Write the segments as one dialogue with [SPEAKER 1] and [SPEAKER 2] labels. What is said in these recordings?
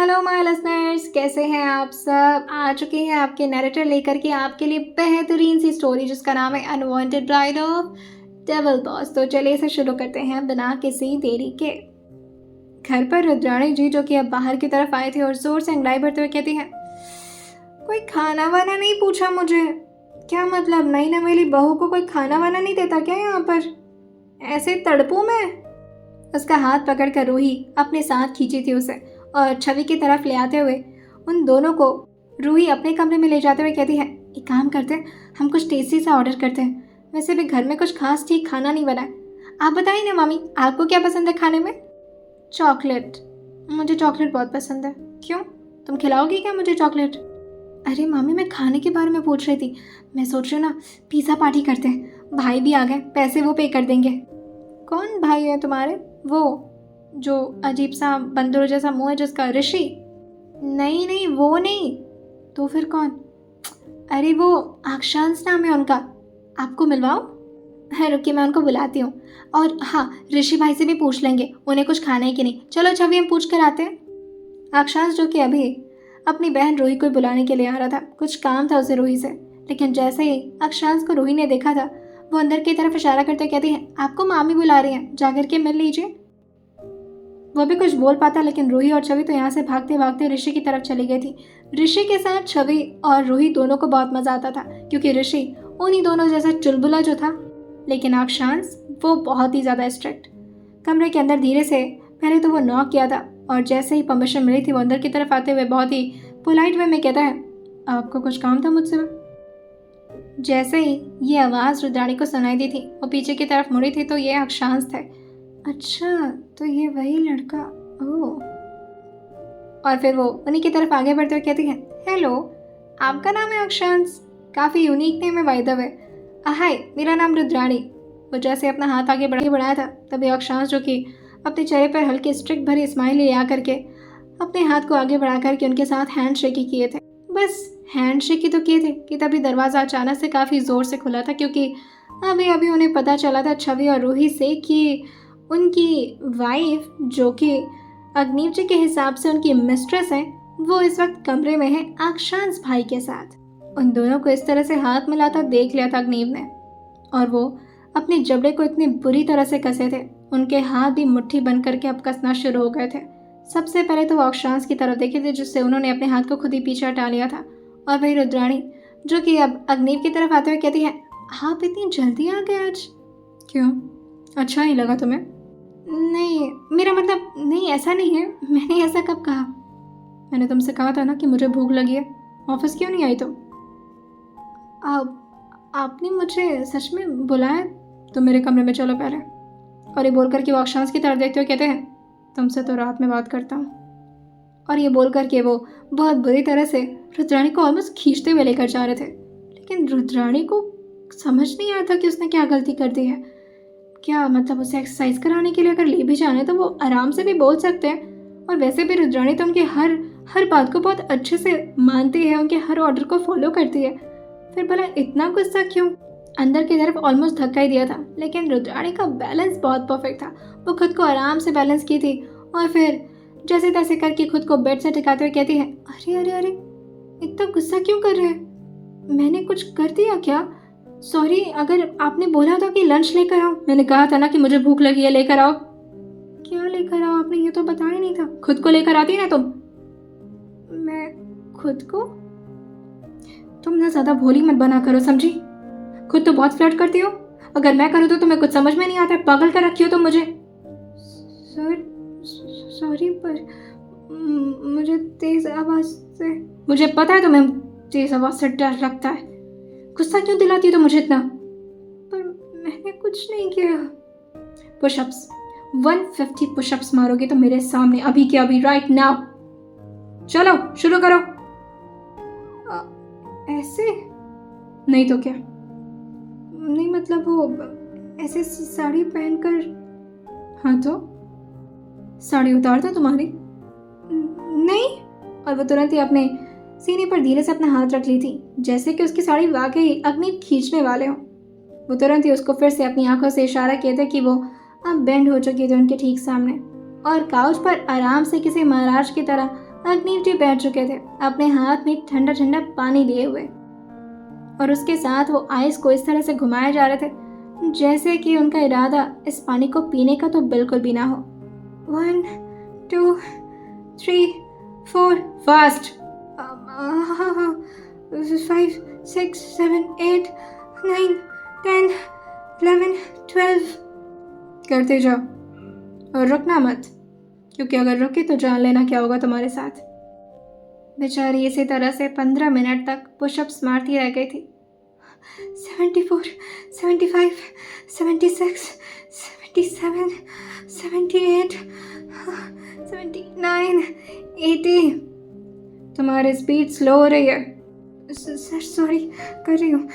[SPEAKER 1] Hello my listeners, कैसे हैं आप सब। आ चुके हैं आपके नैरेटर लेकर के आपके लिए बेहतरीन सी स्टोरी जिसका नाम है unwanted bride of devil boss. तो चलिए इसे शुरू करते हैं बिना किसी देरी के। घर पर रुद्राणी जी जो कि अब बाहर की तरफ आए थे और जोर से अंगड़ाई भरते हुए कहती हैं, कोई खाना वाना नहीं पूछा मुझे। क्या मतलब, नई नवेली बहू को कोई खाना वाना नहीं देता क्या यहाँ पर? ऐसे तड़पूं मैं? उसका हाथ पकड़कर रूही अपने साथ खींची थी उसे और छवि की तरफ ले आते हुए उन दोनों को रूही अपने कमरे में ले जाते हुए कहती है, एक काम करते हैं, हम कुछ टेस्टी सा ऑर्डर करते हैं। वैसे भी घर में कुछ खास ठीक खाना नहीं बना है। आप बताइए ना मामी, आपको क्या पसंद है खाने में? चॉकलेट। मुझे चॉकलेट बहुत पसंद है। क्यों, तुम खिलाओगी क्या मुझे चॉकलेट? अरे मामी, मैं खाने के बारे में पूछ रही थी। मैं सोच रही हूँ ना, पिज़्ज़ा पार्टी करते हैं। भाई भी आ गए, पैसे वो पे कर देंगे। कौन भाई है तुम्हारे? वो जो अजीब सा बंदरों जैसा मुंह है जिसका, ऋषि? नहीं नहीं, वो नहीं। तो फिर कौन? अरे वो अक्षांश नाम है उनका। आपको मिलवाओ? है, रुकिए मैं उनको बुलाती हूँ। और हाँ, ऋषि भाई से भी पूछ लेंगे उन्हें कुछ खाना है कि नहीं। चलो छवि, हम पूछ कर आते हैं। अक्षांश जो कि अभी अपनी बहन रूही को बुलाने के लिए आ रहा था, कुछ काम था उसे रूही से। लेकिन जैसे ही अक्षांश को रूही ने देखा था, वो अंदर की तरफ इशारा करते कहती है, आपको मामी बुला रही हैं, जाकर के मिल लीजिए। वो भी कुछ बोल पाता, लेकिन रूही और छवि तो यहाँ से भागते भागते ऋषि की तरफ चली गई थी। ऋषि के साथ छवि और रूही दोनों को बहुत मजा आता था, क्योंकि ऋषि उन्हीं दोनों जैसा चुलबुला जो था, लेकिन अक्षांश वो बहुत ही ज़्यादा स्ट्रिक्ट। कमरे के अंदर धीरे से पहले तो वो नॉक किया था, और जैसे ही परमिशन मिली थी वो अंदर की तरफ आते हुए बहुत ही पोलाइट वे में कहता है, आपको कुछ काम था मुझसे? जैसे ही ये आवाज़ रुद्राणी को सुनाई दी थी, वो पीछे की तरफ मुड़ी थी तो ये अक्षांश थे। अच्छा, तो ये वही लड़का। ओह। और फिर वो उन्हीं की तरफ आगे बढ़ते हुए कहती है, हेलो, आपका नाम है अक्षांश? काफ़ी यूनिक नेम है बाय द वे। हाय, मेरा नाम रुद्राणी। वो जैसे अपना हाथ आगे बढ़ाया था, तभी अक्षांश जो कि अपने चेहरे पर हल्की स्ट्रिक्ट भरी स्माइल ले आ करके अपने हाथ को आगे बढ़ा करके उनके साथ हैंड शेक ही किए थे। बस हैंड शेक ही तो किए थे कि तभी दरवाज़ा अचानक से काफ़ी ज़ोर से खुला था, क्योंकि अभी अभी उन्हें पता चला था छवि और रूही से कि उनकी वाइफ जो कि अग्निव जी के हिसाब से उनकी मिस्ट्रेस है, वो इस वक्त कमरे में है अक्षांश भाई के साथ। उन दोनों को इस तरह से हाथ मिलाता देख लिया था अग्निव ने, और वो अपने जबड़े को इतनी बुरी तरह से कसे थे, उनके हाथ भी मुट्ठी बन करके अब कसना शुरू हो गए थे। सबसे पहले तो वो अक्षांश की तरफ देखे थे, जिससे उन्होंने अपने हाथ को खुद ही पीछे हटा लिया था। और वही रुद्राणी जो कि अब अग्निव की तरफ आते हुए कहती है, आप इतनी जल्दी आ गए आज? क्यों, अच्छा नहीं लगा तुम्हें? नहीं, मेरा मतलब नहीं, ऐसा नहीं है। मैंने ऐसा कब कहा? मैंने तुमसे कहा था ना कि मुझे भूख लगी है। ऑफिस क्यों नहीं आई तुम? आपने मुझे सच में बुलाया? तो मेरे कमरे में चलो पहले। और ये बोल करके वो अक्षांश की तरफ देखते हुए कहते हैं, तुमसे तो रात में बात करता हूँ। और ये बोल करके वो बहुत बुरी तरह से रुद्राणी को ऑलमोस्ट खींचते हुए लेकर जा रहे थे, लेकिन रुद्राणी को समझ नहीं आया था कि उसने क्या गलती कर दी है। क्या मतलब, उसे एक्सरसाइज कराने के लिए अगर ले भी जाने तो वो आराम से भी बोल सकते हैं। और वैसे भी रुद्राणी तो उनके हर बात को बहुत अच्छे से मानती है, उनके हर ऑर्डर को फॉलो करती है। फिर भला इतना गुस्सा क्यों? अंदर की तरफ ऑलमोस्ट धक्का ही दिया था, लेकिन रुद्राणी का बैलेंस बहुत परफेक्ट था। वो खुद को आराम से बैलेंस की थी, और फिर जैसे तैसे करके खुद को बेड से टिकाते हुए कहती है, अरे अरे अरे, इतना गुस्सा क्यों कर रहे हैं? मैंने कुछ कर दिया क्या? सॉरी, अगर आपने बोला था कि लंच लेकर आओ, मैंने कहा था ना कि मुझे भूख लगी है, लेकर आओ। क्या लेकर आओ? आपने ये तो बताया नहीं था। खुद को लेकर आती ना तुम। मैं खुद को? तुम ना ज़्यादा भोली मत बना करो, समझी? खुद तो बहुत फ्लर्ट करती हो। अगर मैं करूँ तो तुम्हें कुछ समझ में नहीं आता। पागल कर रखी हो तुम मुझे। सर सॉरी, पर मुझे तेज आवाज़ से, मुझे पता है तुम्हें तेज आवाज़ से डर लगता है। गुस्सा क्यों दिलाती हो तो मुझे इतना? पर मैंने कुछ नहीं किया। पुशअप्स, 150 पुशअप्स मारोगे तो मेरे सामने, अभी के अभी, राइट नाउ। चलो शुरू करो। ऐसे नहीं तो क्या? नहीं मतलब वो ऐसे साड़ी पहनकर। हाँ तो साड़ी उतार दो तुम्हारी। नहीं। और वो तुरंत ही अपने सीने पर धीरे से अपना हाथ रख ली थी, जैसे कि उसकी साड़ी वाकई अग्नि खींचने वाले हो। वो तुरंत ही उसको फिर से अपनी आंखों से इशारा किया था कि वो अब बेंड हो चुकी थी उनके ठीक सामने, और काउच पर आराम से किसी महाराज की तरह अग्निव जी बैठ चुके थे, अपने हाथ में ठंडा ठंडा पानी लिए हुए, और उसके साथ वो आइस को इस तरह से घुमाए जा रहे थे जैसे कि उनका इरादा इस पानी को पीने का तो बिल्कुल भी ना हो। 1 2 3 4 फास्ट। 5 6 7 8 9 10 11 12 करते जाओ और रुकना मत, क्योंकि अगर रुके तो जान लेना क्या होगा तुम्हारे साथ। बेचारी इसी तरह से 15 मिनट तक पुशअप्स मारती रह गई थी। 74 75 76 77 78 79 80। तुम्हारी स्पीड स्लो हो रही है। सर सॉरी, कर रही हूँ।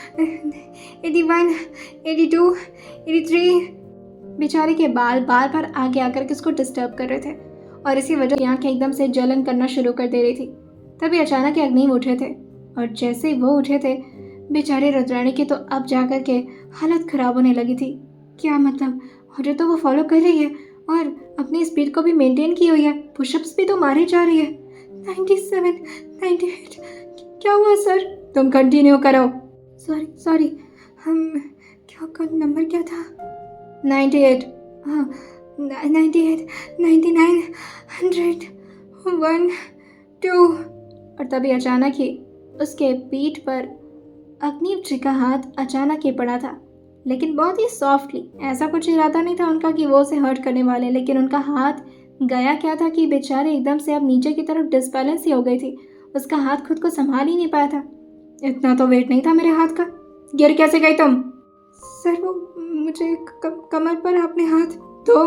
[SPEAKER 1] 81 82 83। बेचारी के बाल बार बार आगे आकर के उसको डिस्टर्ब कर रहे थे और इसी वजह से आंखें एकदम से जलन करना शुरू कर दे रही थी। तभी अचानक अग्निव उठे थे और जैसे ही वो उठे थे, बेचारी रुद्राणी की तो अब जाकर के हालत खराब होने लगी थी। क्या मतलब, और तो वो फॉलो कर रही है और अपनी स्पीड को भी मेंटेन की हुई है, पुशअप्स भी तो मारी जा रही है। 97 98। क्या हुआ सर? तुम कंटिन्यू करो। सॉरी सॉरी, हम क्या नंबर क्या था? 98। हाँ 98 99 100 1 2। और तभी अचानक ही उसके पीठ पर अग्निव जी का हाथ अचानक ही पड़ा था, लेकिन बहुत ही सॉफ्टली। ऐसा कुछ इरादा नहीं था उनका कि वो उसे हर्ट करने वाले, लेकिन उनका हाथ गया क्या था कि बेचारे एकदम से अब नीचे की तरफ डिसबैलेंस ही हो गई थी। उसका हाथ खुद को संभाल ही नहीं पाया था। इतना तो वेट नहीं था मेरे हाथ का। गिर कैसे गई तुम? सर वो मुझे कमर पर आपने हाथ। तो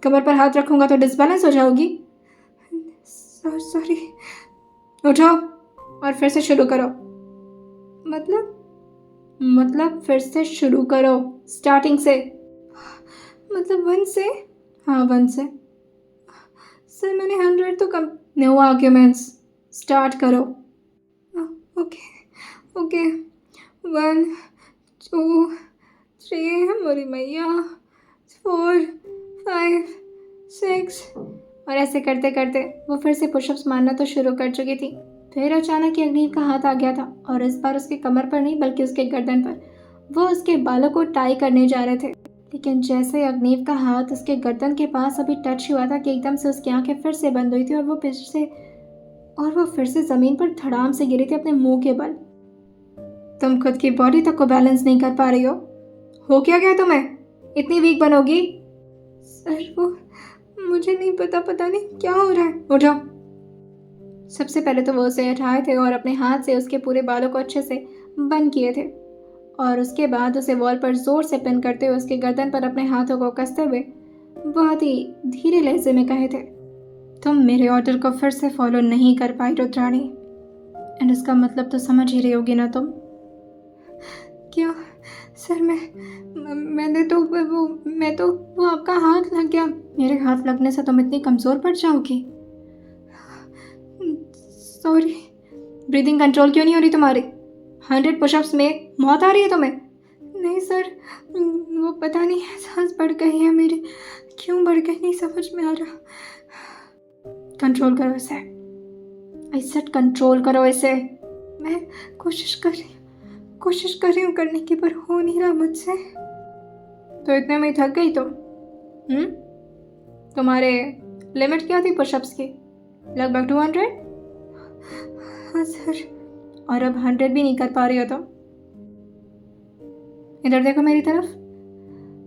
[SPEAKER 1] कमर पर हाथ रखूंगा तो डिसबैलेंस हो जाओगी। सॉरी। उठो और फिर से शुरू करो। मतलब फिर से शुरू करो, स्टार्टिंग से। मतलब 1 से? हाँ 1 से। सर मैंने 100 तो कम। नो आर्ग्यूमेंट्स, स्टार्ट करो। ओके 1 2 3, मेरी मैया, 4 5 6। और ऐसे करते करते वो फिर से पुशअप्स मारना तो शुरू कर चुकी थी। फिर अचानक ही अग्निव का हाथ आ गया था और इस बार उसकी कमर पर नहीं बल्कि उसके गर्दन पर। वो उसके बालों को टाई करने जा रहे थे, लेकिन जैसे ही अग्निव का हाथ उसके गर्दन के पास अभी टच हुआ था कि एकदम से उसकी आंखें फिर से बंद हुई थी और वो फिर से ज़मीन पर धड़ाम से गिरी थी अपने मुंह के बल। तुम खुद की बॉडी तक को बैलेंस नहीं कर पा रही हो क्या गया तुम्हें? इतनी वीक बनोगी? सर वो मुझे नहीं पता नहीं क्या हो रहा है। उठो। सबसे पहले तो वो उसे उठाए थे और अपने हाथ से उसके पूरे बालों को अच्छे से बंद किए थे, और उसके बाद उसे वॉल पर जोर से पिन करते हुए उसके गर्दन पर अपने हाथों को कसते हुए बहुत ही धीरे लहजे में कहे थे, तुम मेरे ऑर्डर को फिर से फॉलो नहीं कर पाई रुद्राणी, एंड इसका मतलब तो समझ ही रही होगी ना तुम। क्या सर? वो आपका हाथ लग गया। मेरे हाथ लगने से तुम इतनी कमज़ोर पड़ जाओगी? सॉरी। ब्रीदिंग कंट्रोल क्यों नहीं हो रही तुम्हारी? 100 पुशअप्स में मौत आ रही है तुम्हें? नहीं सर, वो पता नहीं सांस बढ़ गई है मेरी। क्यों बढ़ गई नहीं समझ में आ रहा। कंट्रोल करो इसे। आई सेड कंट्रोल करो इसे। मैं कोशिश कर रही हूँ करने की, पर हो नहीं रहा मुझसे। तो इतने में ही थक गई तुम? तुम्हारे लिमिट क्या थी पुशअप्स की? लगभग 200? हाँ सर। और अब 100 भी नहीं कर पा रही हो तुम? इधर देखो मेरी तरफ।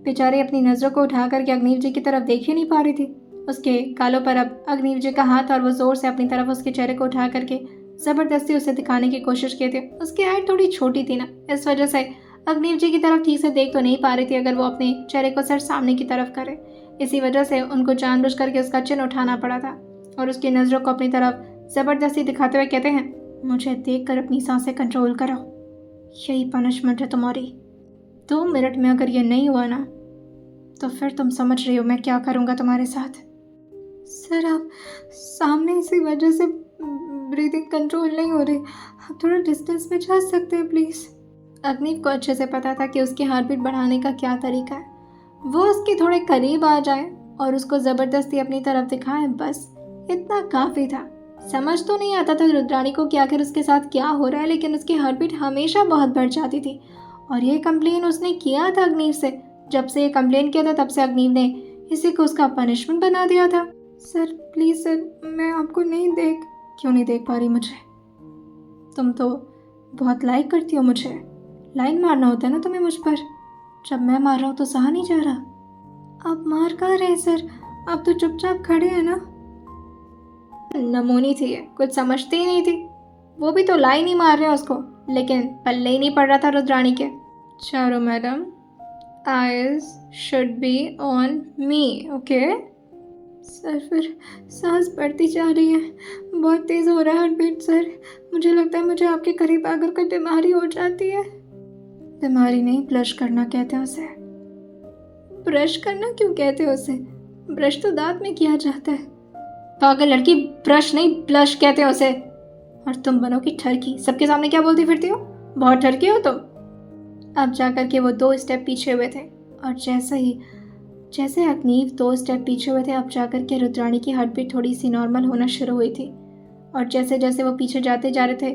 [SPEAKER 1] बेचारी अपनी नज़रों को उठा करके अग्निव जी की तरफ देख ही नहीं पा रही थी। उसके गालों पर अब अग्निव जी का हाथ, और वो जोर से अपनी तरफ उसके चेहरे को उठा करके ज़बरदस्ती उसे दिखाने की कोशिश की थी। उसकी हाइट थोड़ी छोटी थी ना, इस वजह से अग्निव जी की तरफ ठीक से देख तो नहीं पा रही थी अगर वो अपने चेहरे को सर सामने की तरफ करे। इसी वजह से उनको जानबूझ करके उसका चिन उठाना पड़ा था और उसकी नज़रों को अपनी तरफ ज़बरदस्ती दिखाते हुए कहते हैं, मुझे देख कर अपनी सांसें कंट्रोल करो, यही पनिशमेंट है तुम्हारी। 2 मिनट में अगर ये नहीं हुआ ना तो फिर तुम समझ रही हो मैं क्या करूँगा तुम्हारे साथ। सर आप सामने, इसी वजह से ब्रीदिंग कंट्रोल नहीं हो रही। आप थोड़ा डिस्टेंस में जा सकते हैं प्लीज़। अग्निव को अच्छे से पता था कि उसकी हार्ट बीट बढ़ाने का क्या तरीका है। वो उसके थोड़े करीब आ जाए और उसको ज़बरदस्ती अपनी तरफ दिखाए, बस इतना काफ़ी था। समझ तो नहीं आता था रुद्राणी को कि आखिर उसके साथ क्या हो रहा है, लेकिन उसकी हार्ट बीट हमेशा बहुत बढ़ जाती थी। और ये कंप्लेन उसने किया था अग्निव से। जब से ये कंप्लेन किया था तब से अग्निव ने इसी को उसका पनिशमेंट बना दिया था। सर प्लीज़ सर, मैं आपको क्यों नहीं देख पा रही मुझे? तुम तो बहुत लाइक करती हो मुझे। लाइन मारना होता है ना तुम्हें मुझ पर। जब मैं मार रहा हूँ तो सहा नहीं जा रहा। आप मार कहाँ रहे सर? आप तो चुपचाप खड़े हैं ना। नमूनी थी ये, कुछ समझती ही नहीं थी। वो भी तो लाइन ही मार रहे हैं उसको, लेकिन पल्ले ही नहीं पड़ रहा था रुद्राणी के। चारो madam, eyes should be on me, okay? Sir फिर सांस बढ़ती जा रही है, बहुत तेज़ हो रहा है हार्ट बीट सर। मुझे लगता है मुझे आपके करीब आकर कोई बीमारी हो जाती है। बीमारी नहीं, ब्लश करना कहते हैं उसे। ब्रश करना क्यों कहते हैं उसे? ब्रश तो दांत में किया जाता है। पागल लड़की, ब्रश नहीं ब्लश कहते हैं उसे। और तुम बनोगी ठरकी, सबके सामने क्या बोलती फिरती हो? बहुत ठरकी हो तुम। अब जाकर के वो 2 स्टेप पीछे हुए थे, और जैसे अग्निव 2 स्टेप पीछे हुए थे, अब जाकर के रुद्राणी की हार्ट बीट थोड़ी सी नॉर्मल होना शुरू हुई थी। और जैसे जैसे वो पीछे जाते जा रहे थे,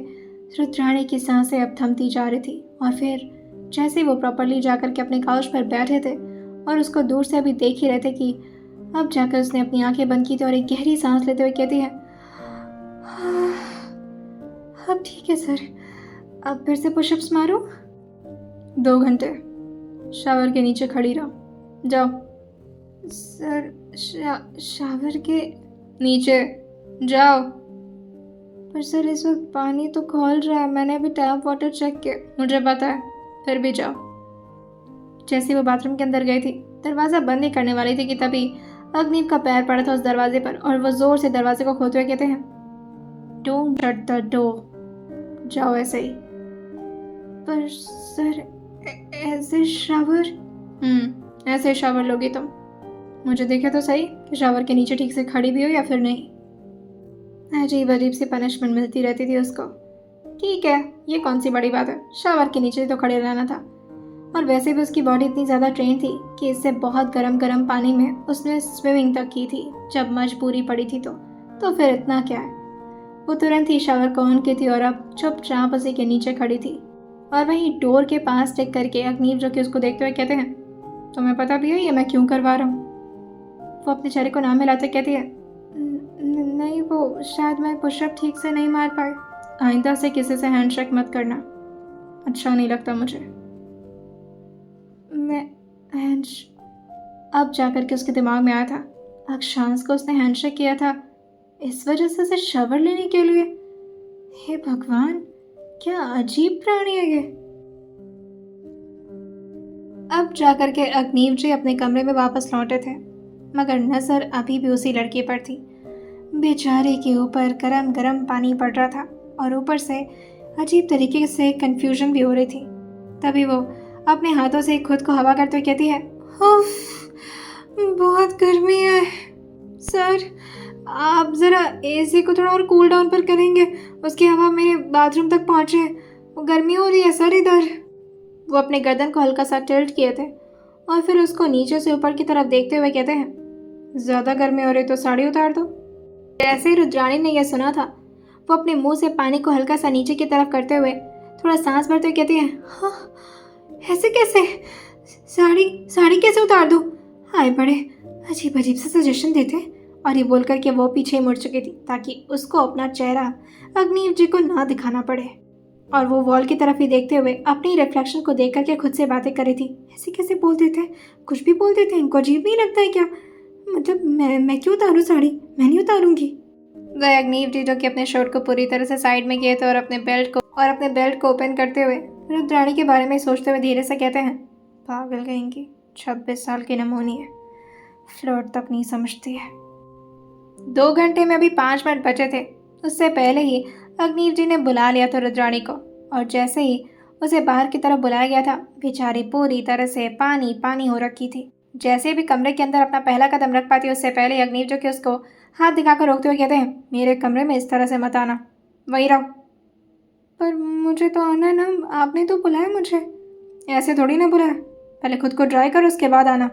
[SPEAKER 1] रुद्राणी की सांसें अब थमती जा रही थी। और फिर जैसे वो प्रॉपरली जाकर के अपने काउच पर बैठे थे और उसको दूर से अभी देख ही रहे थे कि अब जाकर उसने अपनी आंखें बंद की थी और एक गहरी सांस लेते हुए कहती है, अब ठीक है सर, अब फिर से पुशअप्स मारो। 2 घंटे शावर के नीचे खड़ी रहो, जाओ। सर शावर के नीचे जाओ। पर सर इस वक्त पानी तो खौल रहा है, मैंने अभी टैप वाटर चेक किया। मुझे पता है, फिर भी जाओ। जैसे वो बाथरूम के अंदर गई थी, दरवाज़ा बंद ही करने वाली थी कि तभी अग्निव का पैर पड़ा था उस दरवाजे पर, और वो जोर से दरवाजे को खोलते हुए कहते हैं, डोंट शट द डोर, जाओ ऐसे ही। पर सर ऐसे शावर? ऐसे शावर लोगी तुम। मुझे देखे तो सही कि शावर के नीचे ठीक से खड़ी भी हो या फिर नहीं। अजीब अजीब सी पनिशमेंट मिलती रहती थी उसको। ठीक है, ये कौन सी बड़ी बात है, शावर के नीचे तो खड़े रहना था। और वैसे भी उसकी बॉडी इतनी ज़्यादा ट्रेन थी कि इससे बहुत गर्म पानी में उसने स्विमिंग तक की थी जब मजबूरी पड़ी थी। तो फिर इतना क्या है। वो तुरंत ही शावर को ऑन की थी और अब चुपचाप उसी के नीचे खड़ी थी। और वहीं डोर के पास टिक करके अग्निव, जो कि उसको देखते हुए कहते हैं, तुम्हें पता भी है ये मैं क्यों करवा रहा हूँ? वो अपने चेहरे को नाम मिलाते कहती है, नहीं वो शायद मैं पुशअप ठीक से नहीं मार पाई। आइंदा से किसी से हैंडशेक मत करना, अच्छा नहीं लगता मुझे। मैं अब जाकर के उसके दिमाग में आया था, अक्षांश को उसने हैंडशेक किया था इस वजह से उसे शावर लेने के लिए। हे भगवान, क्या अजीब प्राणी है ये। अब जाकर के अग्निव जी अपने कमरे में वापस लौटे थे, मगर नजर अभी भी उसी लड़की पर थी। बेचारे के ऊपर गरम गरम पानी पड़ रहा था और ऊपर से अजीब तरीके से कंफ्यूजन भी हो रही थी। तभी वो अपने हाथों से खुद को हवा करते हुए कहती है, उफ, बहुत गर्मी है सर, आप ज़रा एसी को थोड़ा और कूल डाउन पर करेंगे, उसकी हवा मेरे बाथरूम तक पहुँचे, गर्मी हो रही है सर इधर। वो अपने गर्दन को हल्का सा टिल्ट किए थे और फिर उसको नीचे से ऊपर की तरफ देखते हुए कहते हैं, ज़्यादा गर्मी हो रही तो साड़ी उतार दो। जैसे ही रुद्राणी ने यह सुना था, वो अपने मुंह से पानी को हल्का सा नीचे की तरफ करते हुए थोड़ा सांस भरते हुए कहती है, हाँ ऐसे कैसे? साड़ी कैसे उतार दूँ? आए बड़े अजीब अजीब से सजेशन देते। और ये बोल करके वो पीछे मुड़ चुकी थी ताकि उसको अपना चेहरा अग्निव जी को ना दिखाना पड़े। और वो वॉल की तरफ ही देखते हुए अपनी रिफ्लेक्शन को देख करके खुद से बातें कर रही थी। ऐसे कैसे बोल देते हैं, कुछ भी बोल देते हैं, इनको अजीब नहीं लगता है क्या? मतलब मैं क्यों उतारूँ साड़ी? मैं नहीं उतारूंगी। वह अग्निव जी, जो कि अपने शर्ट को पूरी तरह से साइड में किए थे और अपने बेल्ट को ओपन करते हुए रुद्राणी के बारे में सोचते हुए धीरे से कहते हैं, पागल कहेंगी, 26 साल की नमूनी है, फ्लर्ट तक नहीं समझती है। 2 घंटे में अभी 5 मिनट बचे थे। उससे पहले ही अग्निव जी ने बुला लिया था रुद्राणी को, और जैसे ही उसे बाहर की तरफ बुलाया गया था, बेचारी पूरी तरह से पानी पानी हो रखी थी। जैसे भी कमरे के अंदर अपना पहला कदम रख पाती, उससे पहले ही अग्निव जो कि उसको हाथ दिखाकर रोकते हुए कहते हैं, मेरे कमरे में इस तरह से मत आना, वहीं रहो। पर मुझे तो आना है ना, आपने तो बुलाया मुझे। ऐसे थोड़ी ना बुलाया, पहले खुद को ड्राई करो उसके बाद आना।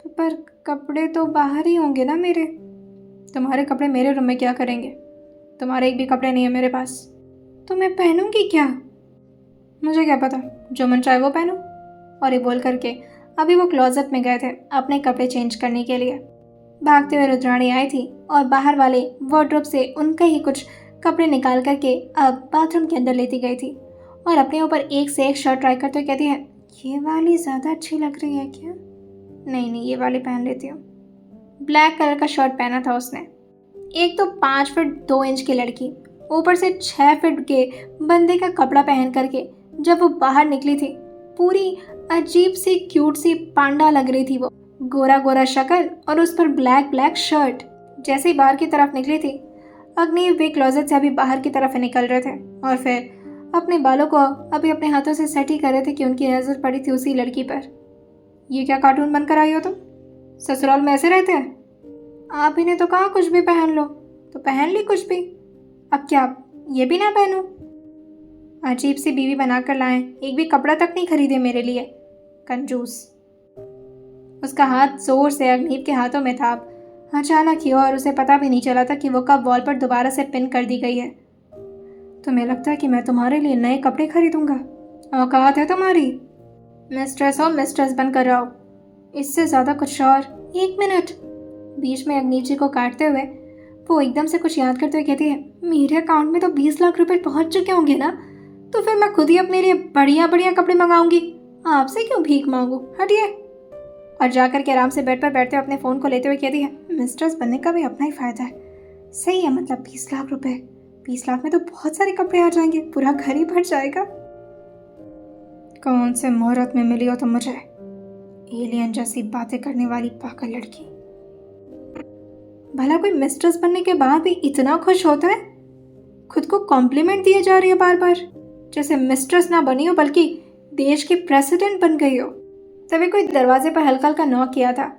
[SPEAKER 1] पर कपड़े तो बाहर ही होंगे ना मेरे। तुम्हारे कपड़े मेरे रूम में क्या करेंगे? तुम्हारे एक भी कपड़े नहीं है मेरे पास। तो मैं पहनूंगी क्या? मुझे क्या पता, जो मन चाहे वो पहनो। और ये बोल करके अभी वो क्लोजेट में गए थे अपने कपड़े चेंज करने के लिए। भागते हुए रुद्राणी आई थी और बाहर वाले वार्डरोब से उनके ही कुछ कपड़े निकाल करके अब बाथरूम के अंदर लेती गई थी और अपने ऊपर एक से एक शर्ट ट्राई करते हुए कहती है, ये वाली ज़्यादा अच्छी लग रही है क्या? नहीं नहीं, ये वाली पहन लेती हूँ। ब्लैक कलर का शर्ट पहना था उसने। एक तो 5 फीट 2 इंच की लड़की, ऊपर से 6 फीट के बंदे का कपड़ा पहन करके जब वो बाहर निकली थी, पूरी अजीब सी क्यूट सी पांडा लग रही थी वो। गोरा गोरा शक्ल और उस पर ब्लैक ब्लैक शर्ट। जैसे ही बाहर की तरफ निकली थी, अग्निव भी क्लोजेट से अभी बाहर की तरफ निकल रहे थे और फिर अपने बालों को अभी अपने हाथों से सेट ही कर रहे थे कि उनकी नज़र पड़ी थी उसी लड़की पर। ये क्या कार्टून बनकर आई हो तुम? ससुराल में ऐसे रहते हैं? आप ही ने तो कहा कुछ भी पहन लो, तो पहन ली कुछ भी। अब क्या ये भी ना पहनूं? अजीब सी बीवी बनाकर लाए, एक भी कपड़ा तक नहीं खरीदे मेरे लिए, कंजूस। उसका हाथ जोर से अग्निव के हाथों में था अचानक ही, और उसे पता भी नहीं चला था कि वो कब वॉल पर दोबारा से पिन कर दी गई है। तुम्हें लगता है कि मैं तुम्हारे लिए नए कपड़े खरीदूंगा? औकात है तुम्हारी? मिस्ट्रेस हो मिस्ट्रेस बनकर रहो, इससे ज़्यादा कुछ और। 1 मिनट, बीच में अग्निव जी को काटते हुए वो एकदम से कुछ याद करते हुए कहती है, मेरे अकाउंट में तो 20 लाख रुपए पहुंच चुके होंगे ना, तो फिर मैं खुद ही अपने लिए बढ़िया बढ़िया कपड़े मंगाऊंगी, आपसे क्यों भीख मांगू, हटिए। और जाकर के आराम से बेड पर बैठते हुए अपने फ़ोन को लेते हुए कहती है, मिस्ट्रेस बनने का भी अपना ही फ़ायदा है। सही है, मतलब 20 लाख रुपए, 20 लाख में तो बहुत सारे कपड़े आ जाएंगे, पूरा घर ही भर जाएगा। कौन से मुहूर्त में मिली हो तुम मुझे, एलियन जैसी बातें करने वाली पागल लड़की। भला कोई मिस्ट्रेस बनने के बाद भी इतना खुश होता है? खुद को कॉम्प्लीमेंट दिए जा रही है बार बार, जैसे मिस्ट्रेस ना बनी हो बल्कि देश की प्रेसिडेंट बन गई हो। तभी कोई दरवाजे पर हल्का हल्का नॉक किया था,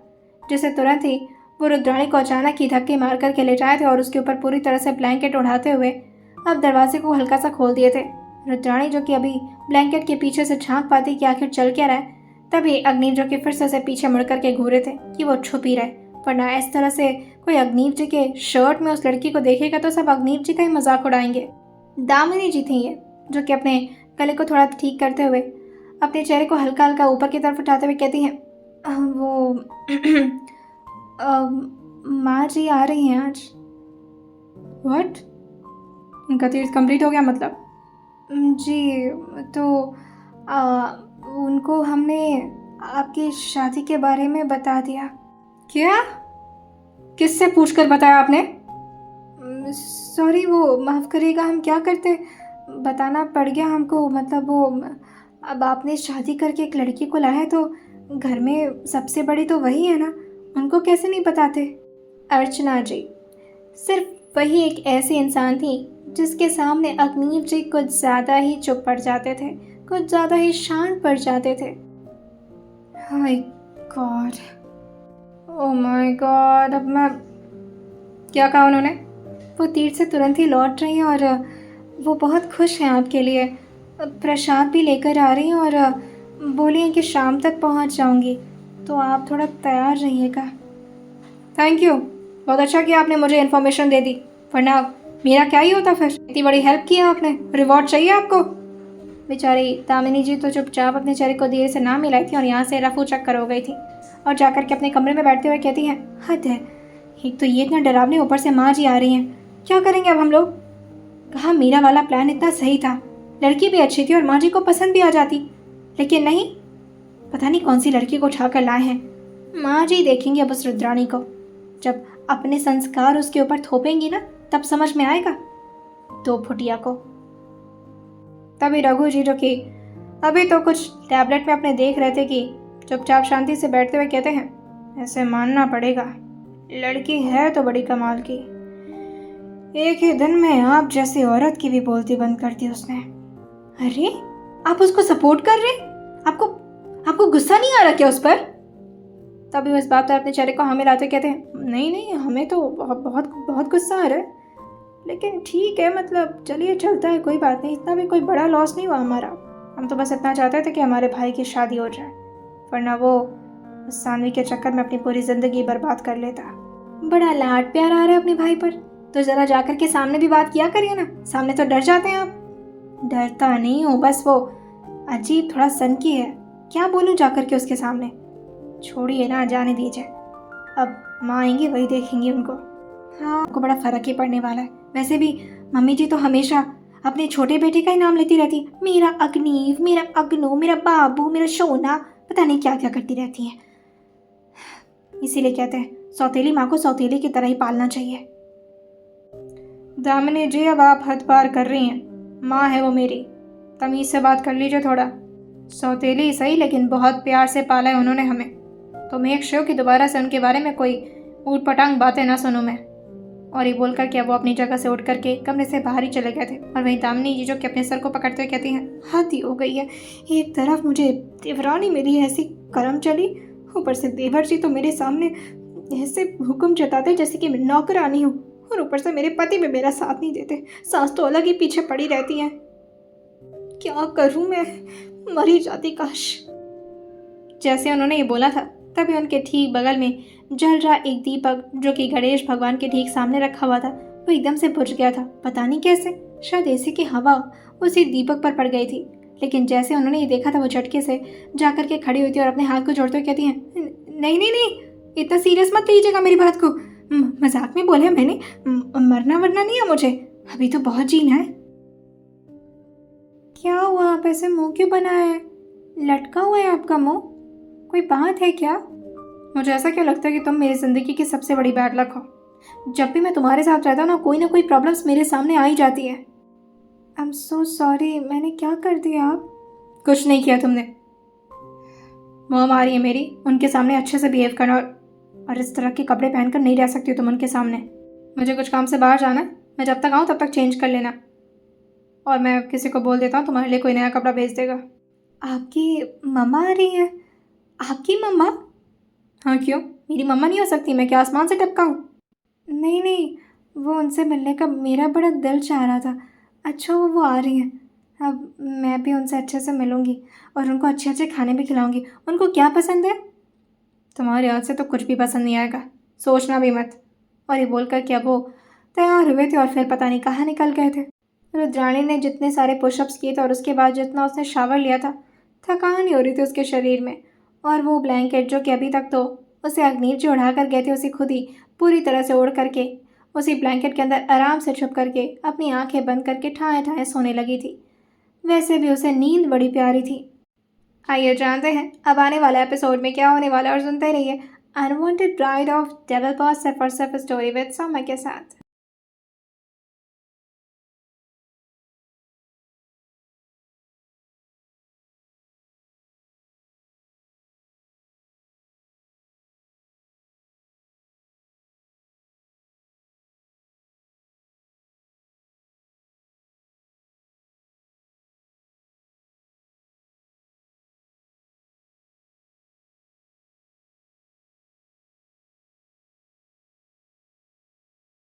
[SPEAKER 1] जिसे तुरंत ही वो रुद्राणी को अचानक ही धक्के मार करके लेटाए थे और उसके ऊपर पूरी तरह से ब्लैंकेट उड़ाते हुए अब दरवाजे को हल्का सा खोल दिए थे। रुद्राणी जो कि अभी ब्लैंकेट के पीछे से झांक पाती कि आखिर चल क्या रहा है, तभी अग्निव जो कि फिर से उसे पीछे मुड़ करके घूरे थे कि वो छुप ही रहे, वरना इस तरह से कोई अग्निव जी के शर्ट में उस लड़की को देखेगा तो सब अग्निव जी का ही मजाक उड़ाएंगे। दामिनी जी थी ये, जो कि अपने गले को थोड़ा ठीक करते हुए अपने चेहरे को हल्का हल्का ऊपर की तरफ उठाते हुए कहती हैं, वो माँ जी आ रही हैं आज। व्हाट? उनका तीर्थ कंप्लीट हो गया मतलब? जी, तो उनको हमने आपकी शादी के बारे में बता दिया। क्या? किससे पूछकर बताया आपने? सॉरी, वो माफ़ करिएगा, हम क्या करते, बताना पड़ गया हमको, मतलब वो अब आपने शादी करके एक लड़की को लाया है तो घर में सबसे बड़ी तो वही है ना, उनको कैसे नहीं बताते। अर्चना जी, सिर्फ वही एक ऐसी इंसान थी जिसके सामने अग्निव जी कुछ ज़्यादा ही चुप पड़ जाते थे, कुछ ज़्यादा ही शांत पड़ जाते थे। हाय गॉड, ओह माय गॉड, अब मैं क्या कहा उन्होंने? वो तीर्थ से तुरंत ही लौट रही हैं और वो बहुत खुश हैं आपके लिए, प्रसाद भी लेकर आ रही हैं और बोली हैं कि शाम तक पहुंच जाऊंगी, तो आप थोड़ा तैयार रहिएगा। थैंक यू, बहुत अच्छा किया आपने मुझे इन्फॉर्मेशन दे दी, वरना मेरा क्या ही होता फिर। इतनी बड़ी हेल्प की है आपने, रिवॉर्ड चाहिए आपको। बेचारी दामिनी जी तो चुपचाप अपने चेहरे को धीरे से ना मिलाई थी और यहाँ से रफू चक्कर हो गई थी और जाकर के अपने कमरे में बैठते हुए कहती हैं, हद है, एक तो ये इतना डरावने, ऊपर से माँ जी आ रही हैं, क्या करेंगे अब हम लोग। कहा मेरा वाला प्लान इतना सही था, लड़की भी अच्छी थी और माँ जी को पसंद भी आ जाती, लेकिन नहीं, पता नहीं कौन सी लड़की को उठाकर लाए हैं। माँ जी देखेंगे अब उस रुद्राणी को, जब अपने संस्कार उसके ऊपर थोपेंगी ना तब समझ में आएगा दो फुटिया को। तभी रघु जी, जो कि अभी तो कुछ टैबलेट में अपने देख रहे थे, कि चुपचाप शांति से बैठते हुए कहते हैं, ऐसे मानना पड़ेगा, लड़की है तो बड़ी कमाल की, एक ही दिन में आप जैसी औरत की भी बोलती बंद कर दी उसने। अरे आप उसको सपोर्ट कर रहे, आपको गुस्सा नहीं आ रहा क्या उस पर? तभी वो इस बात पर अपने चेहरे को हमें लाते कहते हैं, नहीं नहीं, हमें तो बहुत बहुत गुस्सा आ रहा है, लेकिन ठीक है, मतलब चलिए चलता है, कोई बात नहीं, इतना भी कोई बड़ा लॉस नहीं हुआ हमारा, हम तो बस इतना चाहते थे कि हमारे भाई की शादी हो जाए, वरना वो सानवी के चक्कर में अपनी पूरी ज़िंदगी बर्बाद कर लेता। बड़ा लाड प्यार आ रहा है अपने भाई पर, तो ज़रा जाकर के सामने भी बात किया करिए ना, सामने तो डर जाते हैं आप। डरता नहीं हूँ, बस वो अजीब थोड़ा सनकी है, क्या बोलूँ जाकर के उसके सामने। छोड़िए ना, जाने दीजिए, अब माँ आएंगी वही देखेंगी उनको। हाँ, आपको बड़ा फ़र्क ही पड़ने वाला है। वैसे भी मम्मी जी तो हमेशा अपने छोटे बेटे का ही नाम लेती रहती, मेरा अग्नीव, मेरा अग्नू, मेरा बाबू, मेरा सोना, पता नहीं क्या क्या करती रहती हैं। इसीलिए कहते हैं सौतेली माँ को सौतेली की तरह ही पालना चाहिए। दामिनी जी, अब आप हद पार कर रही हैं, माँ है वो मेरी, तमीज़ से बात कर लीजिए थोड़ा। सौतेली सही, लेकिन बहुत प्यार से पाला है उन्होंने हमें, तो मेक श्योर कि दोबारा से उनके बारे में कोई ऊट पटांग बातें ना सुनूं मैं। और ये बोल कर के वो अपनी जगह से उठ करके कमरे से बाहर ही चले गए थे। और वहीं दामिनी जी जो कि अपने सर को पकड़ते हुए कहती हैं, हद ही हो गई है, एक तरफ मुझे देवरानी मिली ऐसी करम चली, ऊपर से देवर जी तो मेरे सामने ऐसे हुक्म जताते जैसे कि मैं नौकरानी हूँ, और ऊपर से मेरे पति भी मेरा साथ नहीं देते, सास तो अलग ही पीछे पड़ी रहती हैं। क्या करूँ मैं, मरी जाती काश। जैसे उन्होंने ये बोला था तभी उनके ठीक बगल में जल रहा एक दीपक जो कि गणेश भगवान के ठीक सामने रखा हुआ था, वो एकदम से बुझ गया था। पता नहीं कैसे, शायद एसी की हवा उसी दीपक पर पड़ गई थी। लेकिन जैसे उन्होंने ये देखा था, वो झटके से जाकर के खड़ी हुई थी और अपने हाथ को जोड़ते हुए कहती हैं, नहीं नहीं नहीं, इतना सीरियस मत लीजिएगा मेरी बात को, मजाक में बोला है मैंने, मरना वरना नहीं है मुझे, अभी तो बहुत जीना है। क्या हुआ, आप ऐसे मुंह क्यों बनाया है, लटका हुआ है आपका मुंह, कोई बात है क्या? मुझे ऐसा क्यों लगता है कि तुम मेरी ज़िंदगी की सबसे बड़ी बैड लक हो। जब भी मैं तुम्हारे साथ रहता हूँ ना कोई प्रॉब्लम्स मेरे सामने आ ही जाती है। आई एम सो सॉरी, मैंने क्या कर दिया? आप कुछ नहीं किया तुमने। मॉम आ रही है मेरी, उनके सामने अच्छे से बिहेव करना, और इस तरह के कपड़े पहनकर नहीं रह सकती हो तुम उनके सामने। मुझे कुछ काम से बाहर जाना है, मैं जब तक आऊँ तब तक चेंज कर लेना, और मैं किसी को बोल देता हूँ तुम्हारे लिए कोई नया कपड़ा भेज देगा। आपकी मम्मा आ रही है? आपकी मम्मा? हाँ क्यों, मेरी मम्मा नहीं हो सकती? मैं क्या आसमान से टपका हूँ? नहीं नहीं, वो उनसे मिलने का मेरा बड़ा दिल चाह रहा था। अच्छा, वो आ रही हैं, अब मैं भी उनसे अच्छे से मिलूँगी और उनको अच्छे अच्छे खाने भी खिलाऊँगी। उनको क्या पसंद है? तुम्हारे हाथ से तो कुछ भी पसंद नहीं आएगा, सोचना भी मत। और ये बोलकर क्या वो तैयार हुए थे और फिर पता नहीं कहाँ निकल गए थे। रुद्राणी ने जितने सारे पुशअप्स किए थे और उसके बाद जितना उसने शावर लिया था, थकान नहीं हो रही थी उसके शरीर में। और वो ब्लैंकेट जो कि अभी तक तो उसे अग्निव जी उड़ा कर गए थे, उसे खुद ही पूरी तरह से ओढ़ करके उसी ब्लैंकेट के अंदर आराम से छुप करके अपनी आंखें बंद करके ठाए ठाए सोने लगी थी। वैसे भी उसे नींद बड़ी प्यारी थी। आइए जानते हैं अब आने वाले एपिसोड में क्या होने वाला है, और सुनते रहिए unwanted bride of devil boss सिर्फ और सिर्फ स्टोरी विद सौम्या के साथ।